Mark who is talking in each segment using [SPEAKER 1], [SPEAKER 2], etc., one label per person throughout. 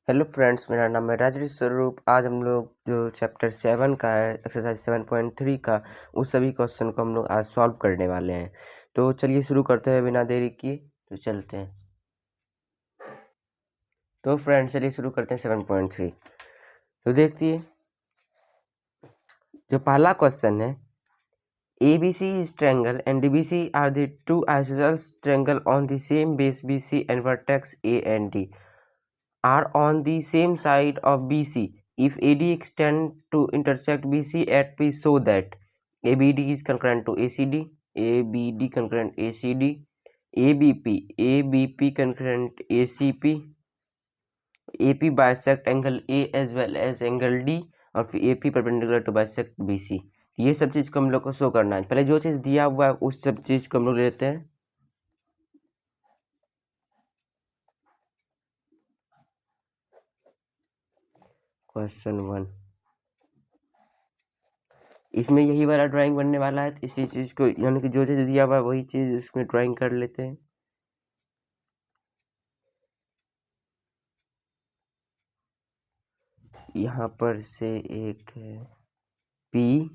[SPEAKER 1] Hello friends, मेरा नाम है राजेश स्वरूप। आज हम लोग जो चैप्टर 7 का है, एक्सरसाइज 7.3 का, उस सभी क्वेश्चन को हम लोग आज सॉल्व करने वाले हैं। तो चलिए शुरू करते हैं बिना देरी किए। तो चलते हैं। तो फ्रेंड्स चलिए शुरू करते हैं 7.3। तो देखिए, जो पहला क्वेश्चन है, ABC is triangle and DBC are the two isosceles triangle on the same base BC and vertex A and D are on the same side of BC. If AD extend to intersect BC at P, so that ABD is concurrent to ACD, ABD concurrent ACD, ABP concurrent ACP, AP bisect angle A as well as angle D, और फिर AP perpendicular to bisect BC। ये सब चीज़ को हम लोग को show करना है। पहले जो चीज़ दिया हुआ है उस सब चीज़ को हम लोग लेते हैं। क्वेश्चन 1, इसमें यही वाला ड्राइंग बनने वाला है। इसी चीज़ को, यानी कि जो चीज़ दिया हुआ है वही चीज़ इसमें ड्राइंग कर लेते हैं। यहाँ पर से एक है P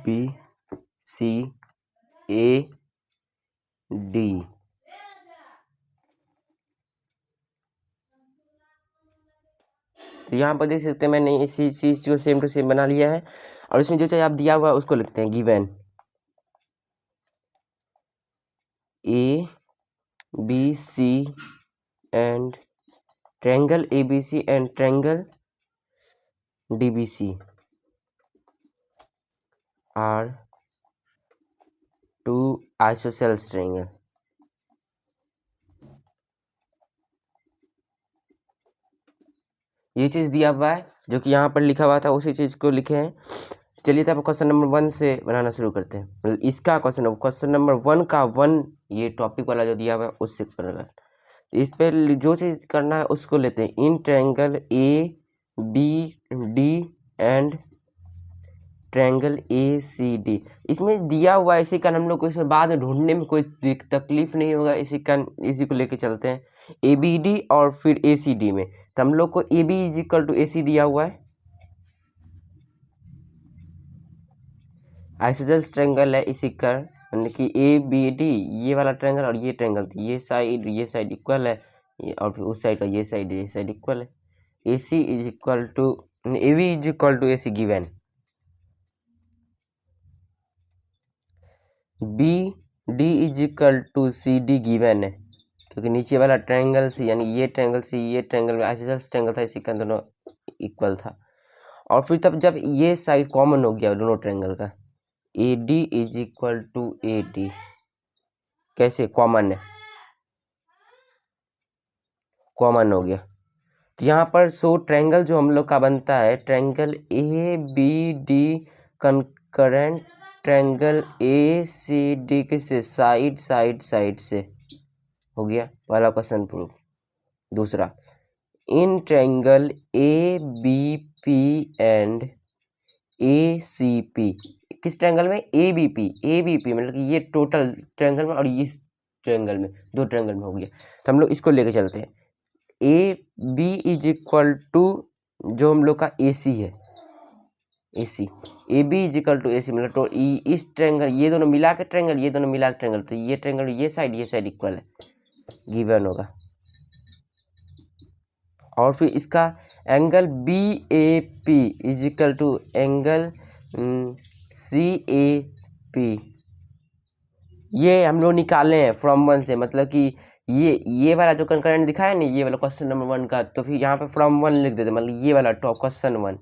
[SPEAKER 1] B C A D। तो यहाँ पर देख सकते हैं मैंने इसी चीज़ को सेम टू सेम बना लिया है। और इसमें जो चीज़ आप दिया हुआ है उसको लिखते हैं given A B C and triangle ABC and triangle DBC are two isosceles triangle। ये चीज़ दिया हुआ है जो कि यहाँ पर लिखा हुआ था, उसी चीज़ को लिखे हैं। चलिए तो आप क्वेश्चन नंबर 1 से बनाना शुरू करते हैं। मतलब इसका क्वेश्चन नंबर 1 का 1, ये टॉपिक वाला जो दिया हुआ है उससे करना। इस पर जो चीज़ करना है उसको लेते हैं। इन triangle ABD and triangle ACD, इसमें दिया हुआ है। इसी कारण हम लोग को इसमें बाद में ढूंढने में कोई तकलीफ नहीं होगा। इसी को लेके चलते हैं ABD और फिर ACD में। तो हम लोग को AB = AC दिया हुआ है। आइसोसेलेस ट्रायंगल है, इसी कारण यानी कि ABD ये वाला ट्रायंगल और ये ट्रायंगल, ये साइड इक्वल है, और फिर उस साइड का ये साइड इक्वल है। AB = AC given. BD = CD given है, क्योंकि नीचे वाला ट्रायंगल से, यानी ये ट्रायंगल से ये ट्रायंगल में आइसोसेलेस ट्रायंगल था, इसी का दोनों इक्वल था। और फिर तब जब ये साइड कॉमन हो गया दोनों ट्रायंगल का, AD = AD, कैसे कॉमन है, कॉमन हो गया। तो यहाँ पर सो ट्रायंगल जो हम लोग का बनता है, triangle ABD concurrent triangle ACD किससे, साइड से हो गया। पहला क्वेश्चन प्रूव। दूसरा, in triangle ABP and ACP, किस ट्रायंगल में, ABP मतलब कि ये टोटल ट्रायंगल में और इस ट्रायंगल में, दो ट्रायंगल में हो गया। तो हम लोग इसको लेके चलते हैं। AB = जो हम लोग का AC है, AC AB = AC मतलब तो इस ट्रायंगल, ये दोनों मिला के ट्रायंगल, ये दोनों मिला के ट्रायंगल, तो ये ट्रायंगल ये साइड इक्वल है, गिवन होगा। और फिर इसका एंगल BAP = एंगल CAP, ये हम लोग निकाले हैं फ्रॉम 1 से। मतलब कि ये वाला जो कंकरेंट दिखा है ना, ये वाला क्वेश्चन नंबर 1 का, तो फिर यहाँ पे फ्रॉम 1 लिख देते, मतलब ये वाला टॉप क्वेश्चन 1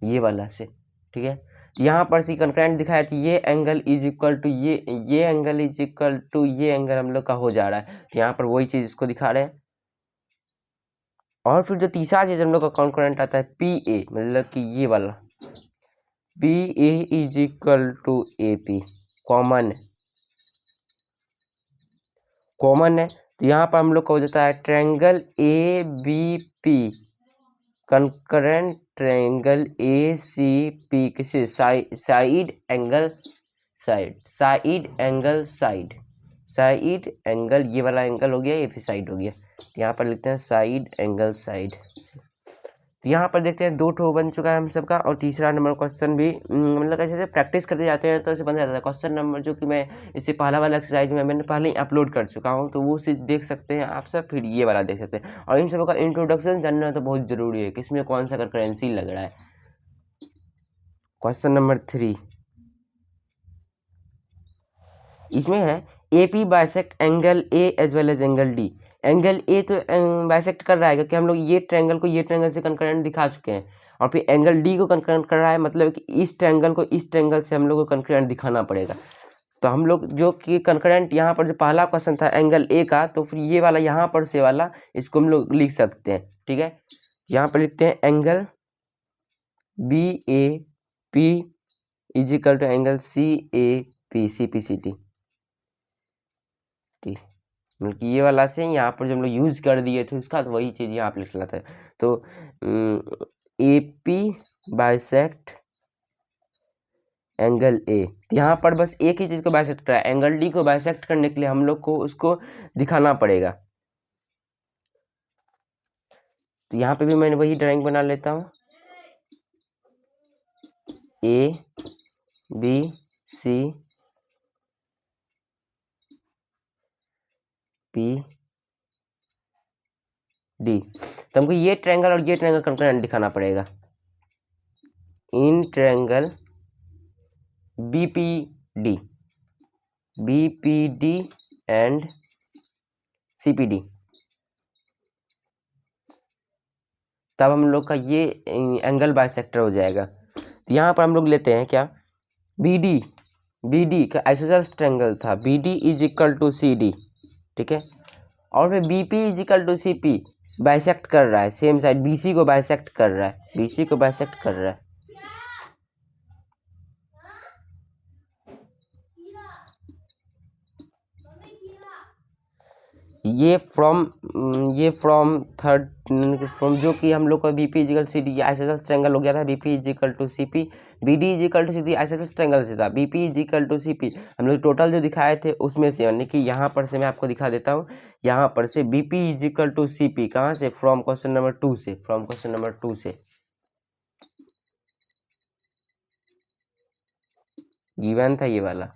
[SPEAKER 1] ये वाला से, ठीक है। यहाँ पर सी कंकरेंट दिखाया कि ये एंगल = ये एंगल = ये एंगल हम लोग का हो जा रहा है। तो यहाँ पर वही चीज़ इसको दिखा रहे हैं। और फिर जो तीसरा चीज़ हम लोग का कंकरेंट आता है PA, मतलब कि ये वाला PA = AP, कॉमन है। तो यहाँ पर हम लोग का हो जाता है triangle ABP congruent triangle ACP किसे, side angle side. Side angle, ये वाला एंगल हो गया, ये फिर साइड हो गया। तो यहाँ पर लिखते हैं साइड एंगल साइड। तो यहाँ पर देखते हैं 2 ठो बन चुका है हम सबका। और तीसरा नंबर क्वेश्चन भी मतलब ऐसे ऐसे प्रैक्टिस करते जाते हैं तो ऐसे बन जाता है। क्वेश्चन नंबर जो कि मैं इससे पहला वाला एक्सरसाइज में मैंने पहले ही अपलोड कर चुका हूँ, तो वो चीज़ देख सकते हैं आप सब, फिर ये वाला देख सकते हैं। और इन सबों का इंट्रोडक्शन जानना तो बहुत ज़रूरी है कि इसमें कौन सा करेंसी लग रहा है। क्वेश्चन नंबर 3 इसमें है A P bisect angle A as well as angle D. Angle A तो बाइसेक्ट कर रहा है क्योंकि हम लोग ये ट्रायंगल को ये ट्रायंगल से कंकरेंट दिखा चुके हैं, और फिर एंगल डी को कंकरेंट कर रहा है, मतलब कि इस ट्रायंगल को इस ट्रायंगल से हम लोग को कंकरेंट दिखाना पड़ेगा। तो हम लोग जो कि कंकरेंट यहाँ पर जो पहला क्वेश्चन था एंगल ए का, तो फिर ये वाला यहाँ पर से वाला इसको हम लोग लिख सकते हैं। ठीक है, यहाँ पर लिखते हैं angle B A P is equal to angle C A P C P C T. मतलब कि ये वाला से यहाँ पर जो हम लोग यूज़ कर दिए थे उसका, तो वही चीज़ यहाँ पर लिख रहा था। तो ए पी बाइसेक्ट एंगल ए, यहाँ पर बस एक ही चीज़ को बाइसेक्ट करा है। एंगल डी को बाइसेक्ट करने के लिए हम लोग को उसको दिखाना पड़ेगा। तो यहाँ पे भी मैंने वही ड्राइंग बना लेता हूँ। A B C P D, तो हमको ये ट्रायंगल और ये ट्रायंगल कंकरेंट दिखाना पड़ेगा। In triangle B P D and C P D, तब हम लोग का ये एंगल बाइसेक्टर हो जाएगा। तो यहाँ पर हम लोग लेते हैं क्या, बी डी का आइसोसेलेस ट्रायंगल था, B D is equal to C D. ठीक है, और फिर B P is equal to C P bisect कर रहा है, सेम साइड बी सी को बाइसेक्ट कर रहा है, बी सी को बाइसेक्ट कर रहा है। ये फ्रॉम जो कि हम लोग का B P is equal C D isosceles triangle हो गया था, B P is equal to C P, B D is equal to C D isosceles triangle से था, B P is equal to C P हम लोग टोटल जो दिखाए थे उसमें से, यानी कि यहाँ पर से मैं आपको दिखा देता हूँ। यहाँ पर से B P is equal to C P कहाँ से, फ्रॉम क्वेश्चन नंबर 2 से, फ्रॉम क्वेश्चन नंबर 2 से गिवन था ये वाला।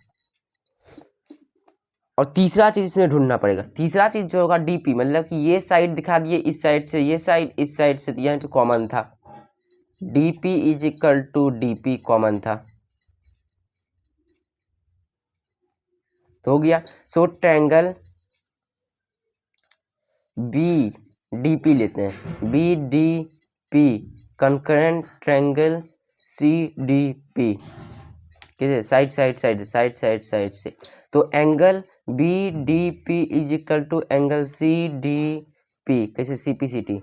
[SPEAKER 1] और तीसरा चीज इसमें ढूंढना पड़ेगा, तीसरा चीज जो होगा डीपी, मतलब कि ये साइड दिखा दिए, इस साइड से ये साइड, इस साइड से यहाँ पे कॉमन था, DP is equal to DP common था, तो हो गया। सो ट्रायंगल बी डीपी लेते हैं, B D P concurrent triangle C D P, कैसे, side side side side side side से, तो angle B D P is equal to angle C D P, कैसे, सी पी सी टी।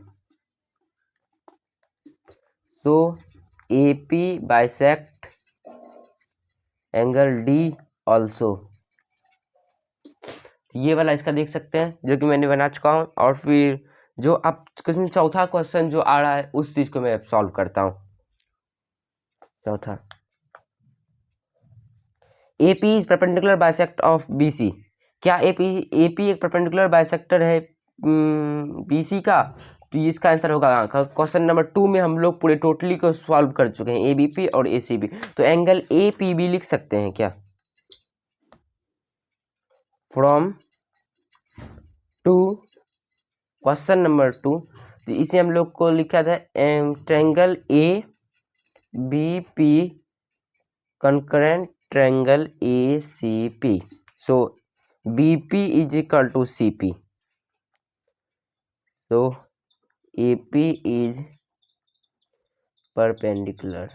[SPEAKER 1] तो A P bisect angle D also, ये वाला इसका देख सकते हैं जो कि मैंने बना चुका हूँ। और फिर जो अब क्वेश्चन चौथा क्वेश्चन जो आ रहा है उस चीज को मैं सॉल्व करता हूँ। चौथा, AP is perpendicular bisect of BC। क्या AP एक परपेंडिकुलर बाइसेक्टर है BC का? तो इसका आंसर होगा क्वेश्चन नंबर 2 में हम लोग पूरे टोटली को सॉल्व कर चुके हैं, ABP और ACB। तो एंगल APB लिख सकते हैं क्या, फ्रॉम 2 क्वेश्चन नंबर 2, तो इसे हम लोग को लिखा था triangle ABP congruent triangle ACP। So BP is equal to CP, so AP is perpendicular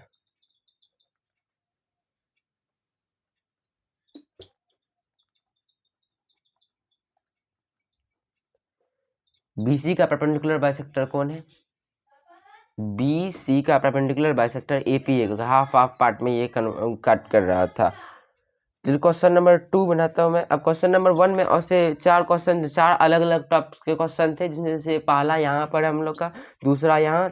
[SPEAKER 1] BC का परपेंडिकुलर बाइसेक्टर कौन है, BC का परपेंडिकुलर बाइसेक्टर AP है, हाफ हाफ पार्ट में ये कट कर रहा था। जो क्वेश्चन नंबर 2 बनाता हूँ मैं। अब क्वेश्चन नंबर 1 में ऐसे 4 क्वेश्चन, 4 अलग अलग टॉपिक्स के क्वेश्चन थे, जिसमें से पहला यहाँ पर हम लोग का, दूसरा यहाँ,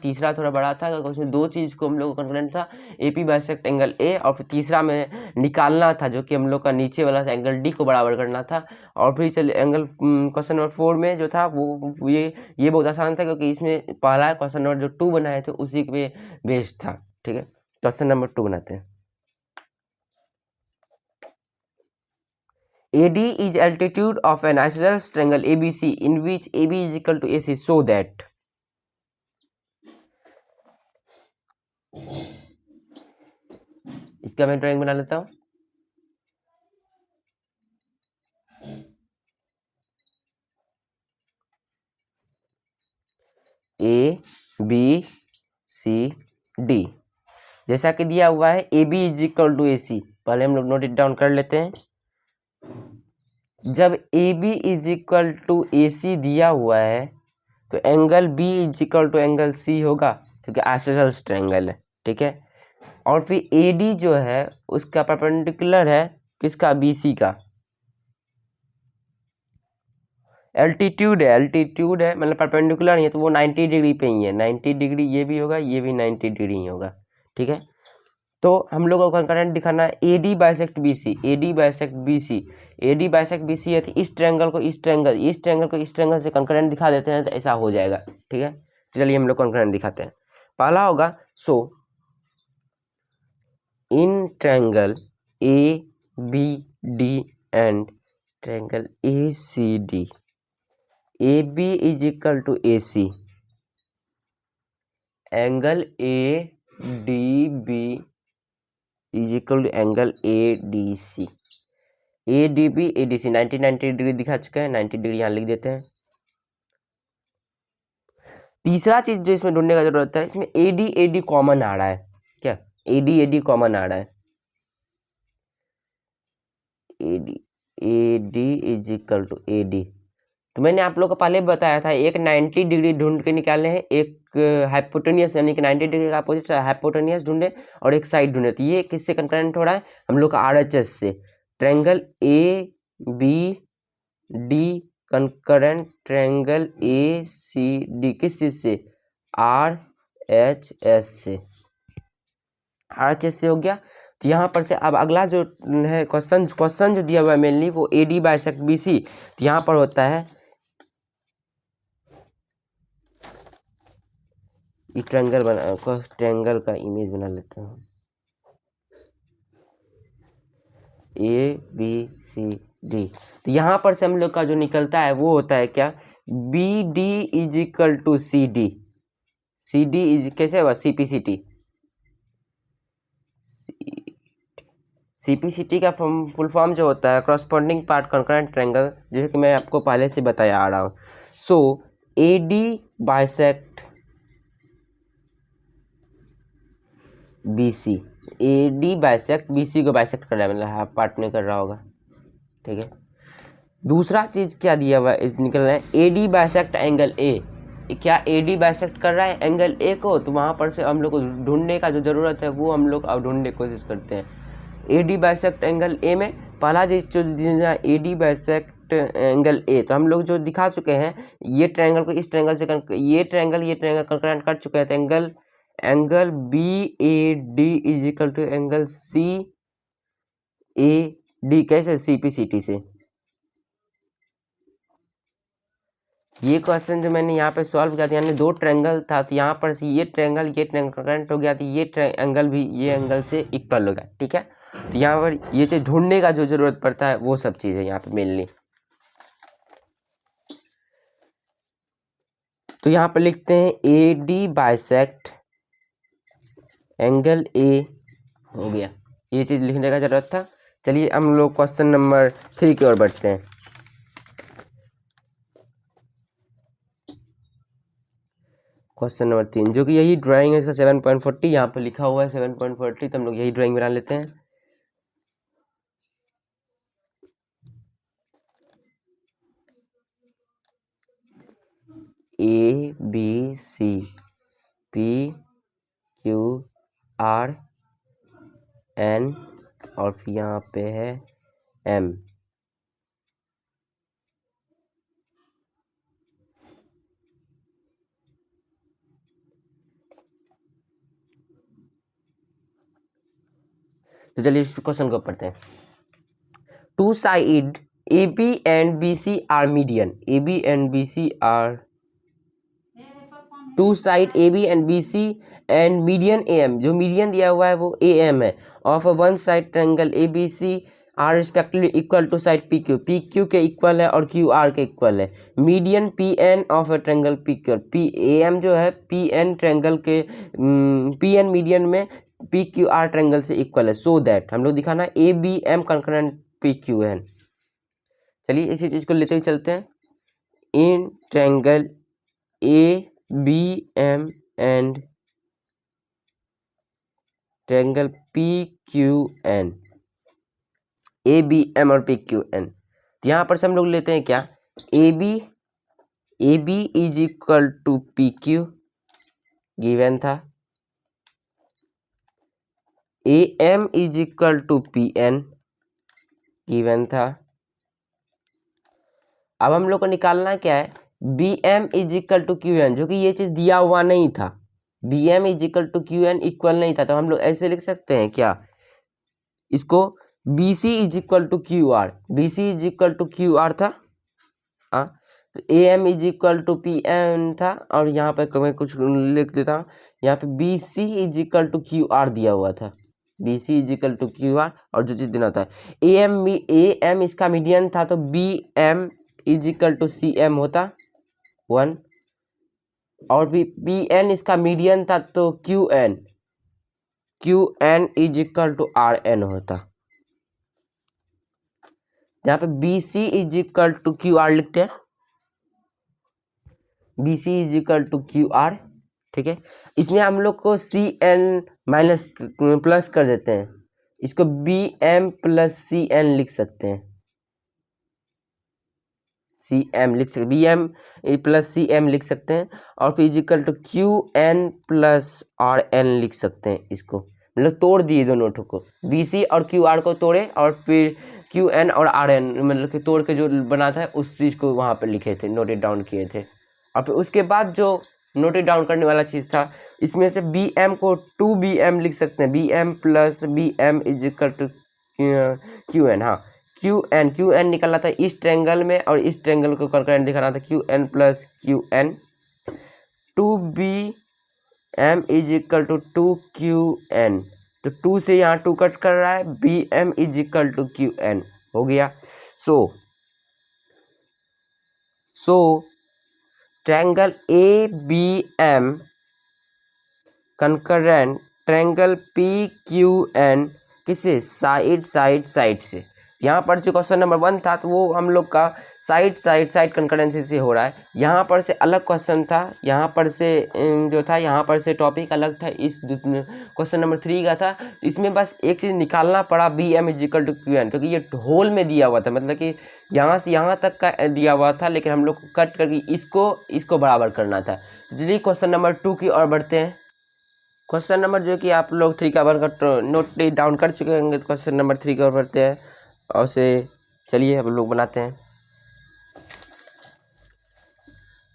[SPEAKER 1] तीसरा थोड़ा बड़ा था, उसमें 2 चीज़ को हम लोग को कॉन्फिडेंट था, AP बाइसेक्ट एंगल A, और फिर तीसरा में निकालना था जो कि हम लोग का नीचे वाला एंगल D को बराबर करना था। और फिर चलिए एंगल क्वेश्चन नंबर 4 में जो था वो ये बहुत आसान था, क्योंकि इसमें पहला क्वेश्चन नंबर जो 2 बनाए थे उसी पे बेस्ड था। ठीक है, क्वेश्चन नंबर 2 बनाते हैं। AD is altitude of an isosceles triangle ABC in which AB is equal to AC, so that इसका मैं ड्राइंग बना लेता हूँ। ABCD जैसा कि दिया हुआ है, AB is equal to AC। पहले हम लोग नोट इट डाउन कर लेते हैं। जब AB is equal to AC दिया हुआ है तो angle B is equal to angle C होगा, क्योंकि आइसोसेलेस ट्रायंगल है। ठीक है, और फिर AD जो है उसका परपेंडिकुलर है किसका, BC का। एल्टीट्यूड है मतलब परपेंडिकुलर नहीं है, तो वो 90 डिग्री पे ही है। 90 डिग्री ये भी होगा, ये भी 90 डिग्री ही होगा। ठीक है, तो हम लोग को कंकरेंट दिखाना है AD bisect BC, AD bisect BC है, तो इस ट्रायंगल को इस ट्रायंगल से कंकरेंट दिखा देते हैं, तो ऐसा हो जाएगा। ठीक है, चलिए हम लोग कंकरेंट दिखाते हैं। पहला होगा, so in triangle ABD and triangle ACD, AB is equal to AC, angle ADB is equal to angle ADC, ADB ADC 90 degree दिखा चुका है, 90 डिग्री यहाँ लिख देते हैं। तीसरा चीज जो इसमें ढूंढने का जरूरत है, इसमें AD कॉमन आ रहा है क्या, AD कॉमन आ रहा है, AD is equal to AD। तो मैंने आप लोग को पहले बताया था, एक 90 डिग्री ढूंढ के निकाले हैं, एक हाइपोटेनियस यानी कि 90 डिग्री का अपोजिट हाइपोटेनियस ढूंढे, और एक साइड ढूंढे। तो ये किससे कंकरेंट हो रहा है, हम लोग का RHS से। Triangle ABD concurrent triangle ACD किस चीज से, RHS से, RHS से हो गया। तो यहाँ पर से अब अगला जो है क्वेश्चन जो दिया हुआ है मेनली, वो AD बाइसेक्ट BC। तो यहाँ पर होता है, ट्रायंगल का इमेज बना लेता हूँ, ABCD। तो यहाँ पर से हम लोग का जो निकलता है वो होता है क्या, BD is equal to CD, CD is कैसे हुआ, CPCT का फुल फॉर्म जो होता है करस्पॉन्डिंग पार्ट कंकरेंट ट्रायंगल, जैसे कि मैं आपको पहले से बताया आ रहा हूँ। सो AD bisect BC, AD bisect BC को बाइसेक्ट कर रहा है, मतलब हाफ पार्ट नहीं कर रहा होगा। ठीक है, दूसरा चीज क्या दिया हुआ है, निकल रहा है AD बाइसेक्ट एंगल A। क्या AD बाइसेक्ट कर रहा है एंगल A को, तो वहां पर से हम लोग को ढूंढने का जो जरूरत है वो हम लोग अब ढूंढने की कोशिश करते हैं। AD बाइसेक्ट एंगल A में पहला जो AD बाइसेक्ट एंगल A, तो हम लोग जो दिखा चुके हैं, ये ट्रायंगल को इस ट्रायंगल से ये ट्रायंगल कंकरेंट कर चुके हैं, तो angle BAD is equal to angle CAD कैसे, CPCT से। ये क्वेश्चन जो मैंने यहाँ पे सॉल्व किया था, यानी 2 ट्रायंगल था, तो यहाँ पर से ये ट्रायंगल कंकरेंट हो गया, तो ये एंगल भी ये एंगल से इक्वल हो गया। ठीक है, तो यहाँ पर ये चीज ढूंढने का जो जरूरत पड़ता है वो सब चीज़ है यहाँ पे मेनली। तो यहाँ पर लिखते हैं AD बाइसेक्ट एंगल A हो गया, ये चीज लिखने का जरूरत था। चलिए हम लोग क्वेश्चन नंबर 3 की ओर बढ़ते हैं। क्वेश्चन नंबर 3, जो कि यही ड्राइंग है इसका 7.40 यहाँ पे लिखा हुआ है 7.40, तो हम लोग यही ड्राइंग बना लेते हैं। ABCPQRN और और फिर यहाँ पे है M। तो चलिए इस क्वेश्चन को पढ़ते हैं। Two side AB and BC are median। AB and BC are two side AB and BC and median AM। जो मीडियन दिया हुआ है वो AM है। Of one side triangle ABC are respectively equal to side PQ। PQ के equal है और QR के इक्वल है। Median PN of a triangle PQ। AM जो है PN ट्रायंगल के PN मीडियन में PQR ट्रायंगल से इक्वल है। सो दैट हम लोग दिखाना ABM कंकरेंट PQN। चलिए इसी चीज़ को लेते हुए चलते हैं। In triangle ABM and triangle PQN। ABM और PQN, तो यहाँ पर से हम लोग लेते हैं क्या, AB is equal to PQ given था, AM is equal to PN given था। अब हम लोग को निकालना क्या है, BM is equal to QN, जो कि ये चीज़ दिया हुआ नहीं था। BM is equal to QN equal नहीं था, तो हम लोग ऐसे लिख सकते हैं क्या, इसको BC is equal to QR। BC is equal to QR था, तो AM is equal to PN था, और यहाँ पे मैं कुछ लिख देता हूँ, यहाँ पे BC is equal to QR दिया हुआ था। BC is equal to QR, और जो चीज़ देना होता है AM इसका मीडियन था, तो BM is equal to CM होता 1, और भी PN इसका मीडियन था, तो QN is equal to RN होता। यहाँ पे BC is equal to QR लिखते हैं, BC is equal to QR, ठीक है। इसमें हम लोग को CN माइनस प्लस कर देते हैं, इसको BM प्लस CN लिख सकते हैं, CM लिख सकते, BM प्लस CM लिख सकते हैं, और फिर is equal to QN plus RN लिख सकते हैं। इसको मतलब तोड़ दिए दोनों ठो को, BC और QR को तोड़े, और फिर QN और RN मतलब कि तोड़ के जो बना था उस चीज़ को वहाँ पर लिखे थे, नोटेड डाउन किए थे। और फिर उसके बाद जो नोटेड डाउन करने वाला चीज़ था, इसमें से BM को 2BM लिख सकते हैं, BM plus BM is equal to QN। हाँ, QN निकलना था इस ट्रायंगल में, और इस ट्रायंगल को कंकरेंट दिखाना था, QN plus QN। 2BM is equal to 2QN, तो 2 से यहाँ 2 कट कर रहा है, BM is equal to QN हो गया। So triangle ABM concurrent triangle PQN किसे, साइड से। यहाँ पर से क्वेश्चन नंबर 1 था, तो वो हम लोग का साइड कंकरेंसी से हो रहा है। यहाँ पर से अलग क्वेश्चन था, यहाँ पर से जो था, यहाँ पर से टॉपिक अलग था, इस क्वेश्चन नंबर 3 का था। इसमें बस एक चीज़ निकालना पड़ा, BM is equal to QN, क्योंकि ये होल में दिया हुआ था, मतलब कि यहाँ से यहाँ तक का दिया हुआ था, लेकिन हम लोग को कट करके इसको बराबर करना था। तो चलिए क्वेश्चन नंबर 2 की ओर बढ़ते हैं। क्वेश्चन नंबर जो कि आप लोग 3 का वर्क नोट डाउन कर चुके होंगे, क्वेश्चन नंबर 3 की ओर बढ़ते हैं, और से चलिए हम लोग बनाते हैं।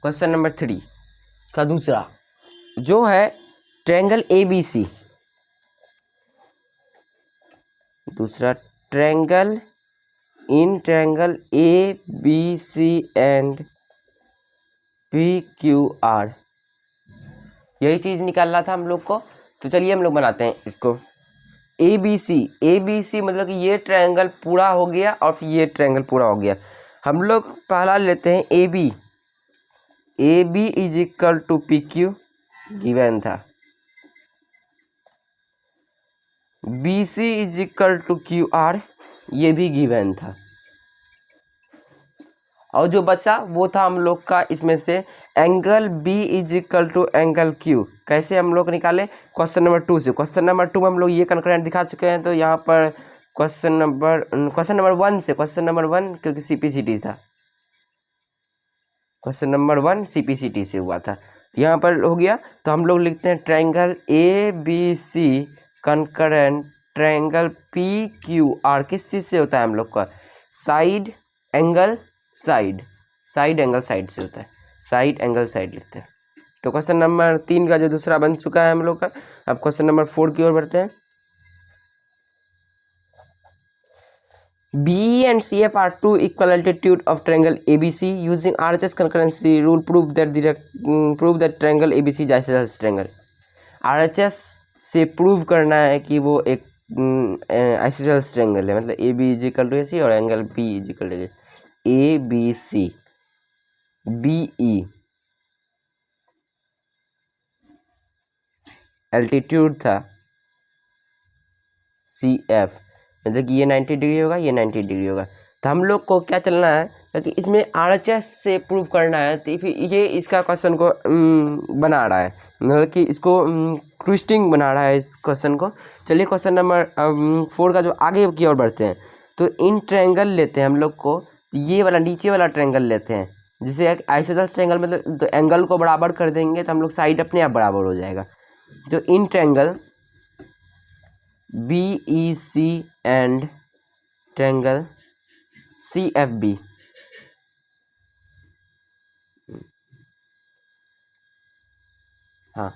[SPEAKER 1] क्वेश्चन नंबर 3 का दूसरा जो है ट्रायंगल ABC, दूसरा triangle in triangle ABC and PQR, यही चीज़ निकालना था हम लोग को। तो चलिए हम लोग बनाते हैं इसको। ABC मतलब कि ये ट्रायंगल पूरा हो गया, और फिर ये ट्रायंगल पूरा हो गया। हम लोग पहला लेते हैं AB is equal to PQ given था, BC is equal to QR ये भी गिवन था, और जो बचा वो था हम लोग का इसमें से angle B is equal to angle Q। कैसे हम लोग निकाले, क्वेश्चन नंबर 2 से। क्वेश्चन नंबर 2 में हम लोग ये कंकरेंट दिखा चुके हैं, तो यहाँ पर क्वेश्चन नंबर 1 से, क्वेश्चन नंबर 1 क्योंकि CPCT था, क्वेश्चन नंबर 1 CPCT से हुआ था, यहाँ पर हो गया। तो हम लोग लिखते हैं triangle ABC concurrent triangle P Q R किस चीज़ से होता है हम लोग का? Side angle side, side angle side से होता है, साइड एंगल साइड लिखते हैं। तो क्वेश्चन नंबर 3 का जो दूसरा बन चुका है हम लोग का। अब क्वेश्चन नंबर 4 की ओर बढ़ते हैं। BE and CF are two equal altitude of triangle ABC. Using RHS concurrency rule, prove that triangle ABC is isosceles triangle. RHS से प्रूव करना है कि वो एक आइसोसेलेस ट्रायंगल है, मतलब AB is equal to AC और angle B is equal to ABC, BE altitude था, CF मतलब कि ये 90 डिग्री होगा, ये 90 डिग्री होगा। तो हम लोग को क्या चलना है क्योंकि इसमें RHS से प्रूव करना है, तो फिर ये इसका क्वेश्चन को बना रहा है, मतलब कि इसको ट्विस्टिंग बना रहा है इस क्वेश्चन को। चलिए क्वेश्चन नंबर 4 का जो आगे की ओर बढ़ते हैं। तो इन ट्रायंगल लेते हैं हम लोग को, ये वाला नीचे वाला ट्रायंगल लेते हैं, जिसे एक आइसोसेलेस ट्रायंगल मतलब तो एंगल को बराबर कर देंगे तो हम लोग साइड अपने आप बराबर हो जाएगा। तो in triangle BEC and triangle CFB, हाँ,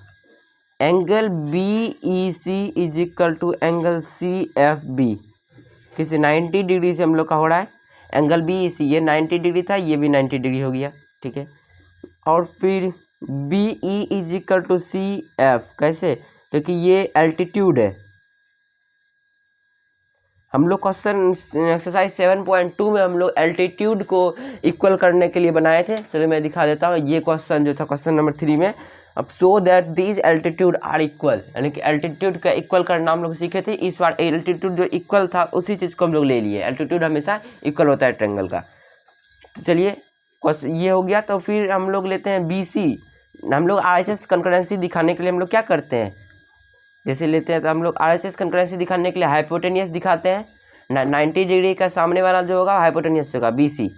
[SPEAKER 1] angle BEC is equal to angle CFB किसी 90 डिग्री से हम लोग का हो रहा है। एंगल BEC ये 90 डिग्री था, ये भी 90 डिग्री हो गया, ठीक है। और फिर BE is equal to CF कैसे? क्योंकि ये एल्टीट्यूड है। हम लोग क्वेश्चन एक्सरसाइज 7.2 में हम लोग एल्टीट्यूड को इक्वल करने के लिए बनाए थे। चलो मैं दिखा देता हूँ। ये क्वेश्चन जो था क्वेश्चन नंबर 3 में, अब so that these altitude are equal, यानी कि एल्टीट्यूड का इक्वल करना हम लोग सीखे थे। इस बार एल्टीट्यूड जो इक्वल था उसी चीज़ को हम लोग ले लिए। एल्टीट्यूड हमेशा इक्वल होता है ट्रायंगल का। तो चलिए क्वेश्चन ये हो गया। तो फिर हम लोग लेते हैं BC। हम लोग RHS कंकरेंसी दिखाने के लिए हम लोग क्या करते हैं, जैसे लेते हैं तो हम लोग RHS कंकरेंसी दिखाने के लिए हाइपोटेनियस दिखाते हैं। 90 डिग्री का सामने वाला जो होगा हाइपोटेनियस होगा BC।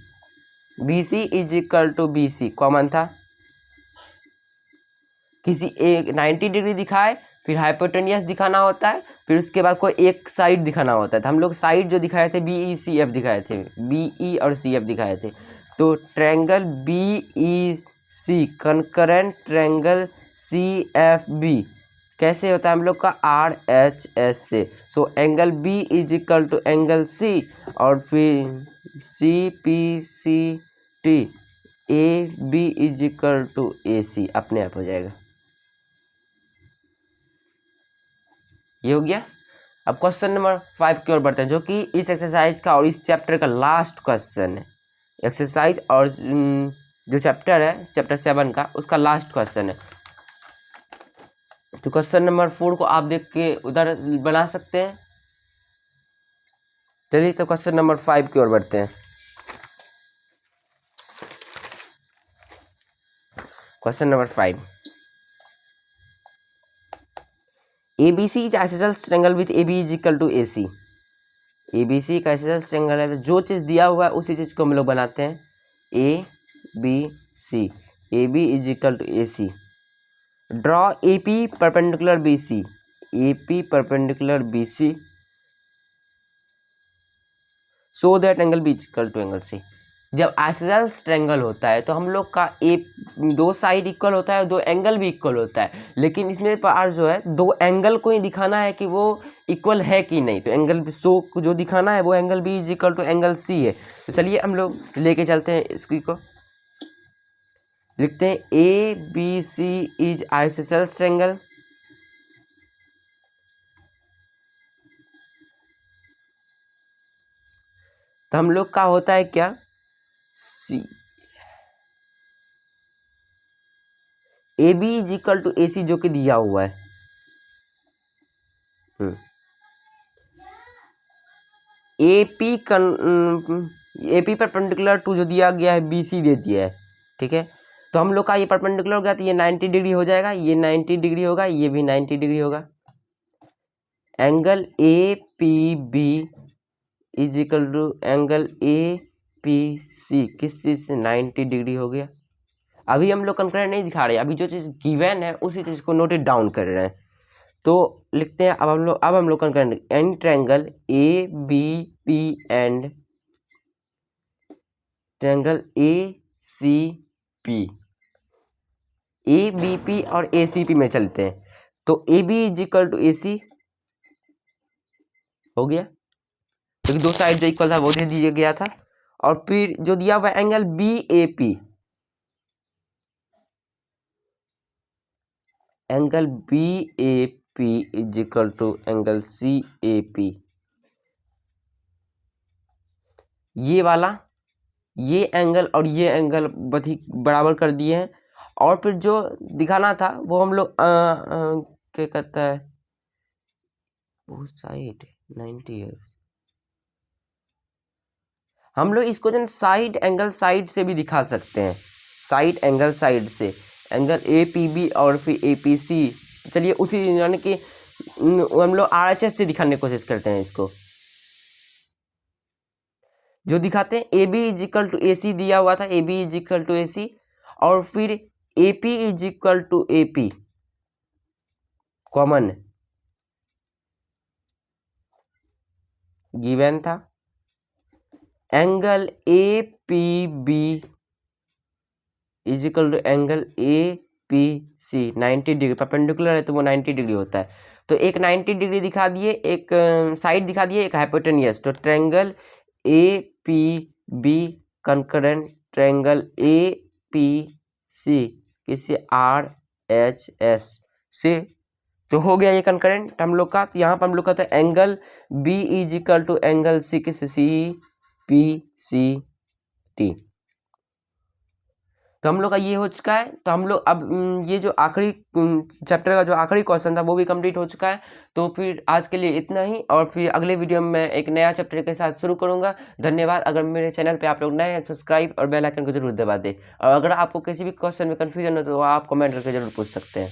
[SPEAKER 1] BC is equal to BC common था, किसी एक 90 डिग्री दिखाए फिर हाइपोटेनियस दिखाना होता है, फिर उसके बाद कोई एक साइड दिखाना होता है। तो हम लोग साइड जो दिखाए थे BECF दिखाए थे, BE और CF दिखाए थे। तो triangle BEC congruent triangle CFB कैसे होता है हम लोग का? RHS से। So angle B is equal to angle C और फिर CPCT AB is equal to AC अपने आप हो जाएगा। ये हो गया। अब क्वेश्चन नंबर 5 की ओर बढ़ते हैं, जो कि इस एक्सरसाइज का और इस चैप्टर का लास्ट क्वेश्चन है। एक्सरसाइज और जो चैप्टर है चैप्टर 7 का, उसका लास्ट क्वेश्चन है। तो क्वेश्चन नंबर 4 को आप देख के उधर बना सकते हैं। चलिए तो क्वेश्चन नंबर 5 की ओर बढ़ते हैं। Question number 5, ABC is isosceles triangle with AB is equal to AC। ABC का आइसोसेलेस ट्रायंगल है, तो जो चीज़ दिया हुआ है उसी चीज़ को हम लोग बनाते हैं। ABC, AB is equal to AC। Draw AP perpendicular BC, AP perpendicular BC so that angle B is equal to angle C। जब आइसोसेलेस ट्रायंगल होता है तो हम लोग का दो साइड इक्वल होता है, दो एंगल भी इक्वल होता है, लेकिन इसमें पार जो है दो एंगल को ही दिखाना है कि वो इक्वल है कि नहीं। तो एंगल सो जो दिखाना है वो angle B is equal to angle C है। तो चलिए हम लोग लेके चलते हैं इसकी को, लिखते हैं ABC इज आइसोसेलेस ट्रायंगल तो हम लोग का होता है क्या? C AB is equal to AC जो कि दिया हुआ है। AP परपेंडिकुलर टू जो दिया गया है BC दे दिया है, ठीक है। तो हम लोग का ये परपेंडिकुलर हो गया तो ये 90 डिग्री हो जाएगा, ये 90 डिग्री होगा, ये भी 90 डिग्री होगा। Angle APB is equal to angle APC किस चीज़ से? 90 डिग्री हो गया। अभी हम लोग कंकरेंट नहीं दिखा रहे, अभी जो चीज़ गिवन है उसी चीज़ को नोटेड डाउन कर रहे हैं। तो लिखते हैं अब हम लोग करेंगे any triangle A B P and triangle A C P. A B P और ए सी पी में चलते हैं। तो A B is equal to A C हो गया, क्योंकि दो साइड जो इक्वल था वो दे दिया गया था। और फिर जो दिया हुआ angle B A P, angle B A P is equal to angle C A P, ये वाला ये एंगल और ये एंगल बराबर कर दिए हैं। और फिर जो दिखाना था वो हम लोग क्या कहता है वो साइड 90 है, हम लोग इसको जो साइड एंगल साइड से भी दिखा सकते हैं। साइड एंगल साइड से एंगल ए पी बी और फिर ए पी सी, चलिए उसी यानी कि हम लोग आर एच एस से दिखाने की कोशिश करते हैं। इसको जो दिखाते हैं A B is equal to A C दिया हुआ था, A B is equal to A C, और फिर A P is equal to A P common given था। Angle A P B is equal to angle A P C 90 degree, perpendicular है तो वो 90 degree होता है। तो एक 90 डिग्री दिखा दिए, एक साइड दिखा दिए, एक हाइपोटेनियस। तो triangle A P B congruent triangle A P C किसी आर एच एस से जो हो गया ये कंकरेंट हम लोग का। तो यहाँ पर हम लोग कहते हैं angle B is equal to angle C किसी सी पी सी टी। तो हम लोग का ये हो चुका है। तो हम लोग अब ये जो आखिरी चैप्टर का जो आखिरी क्वेश्चन था वो भी कंप्लीट हो चुका है। तो फिर आज के लिए इतना ही, और फिर अगले वीडियो में मैं एक नया चैप्टर के साथ शुरू करूंगा। धन्यवाद। अगर मेरे चैनल पे आप लोग नए हैं सब्सक्राइब और बेल आइकन को जरूर दबा दें। और अगर आपको किसी भी क्वेश्चन में कन्फ्यूजन हो तो आप कमेंट करके जरूर पूछ सकते हैं।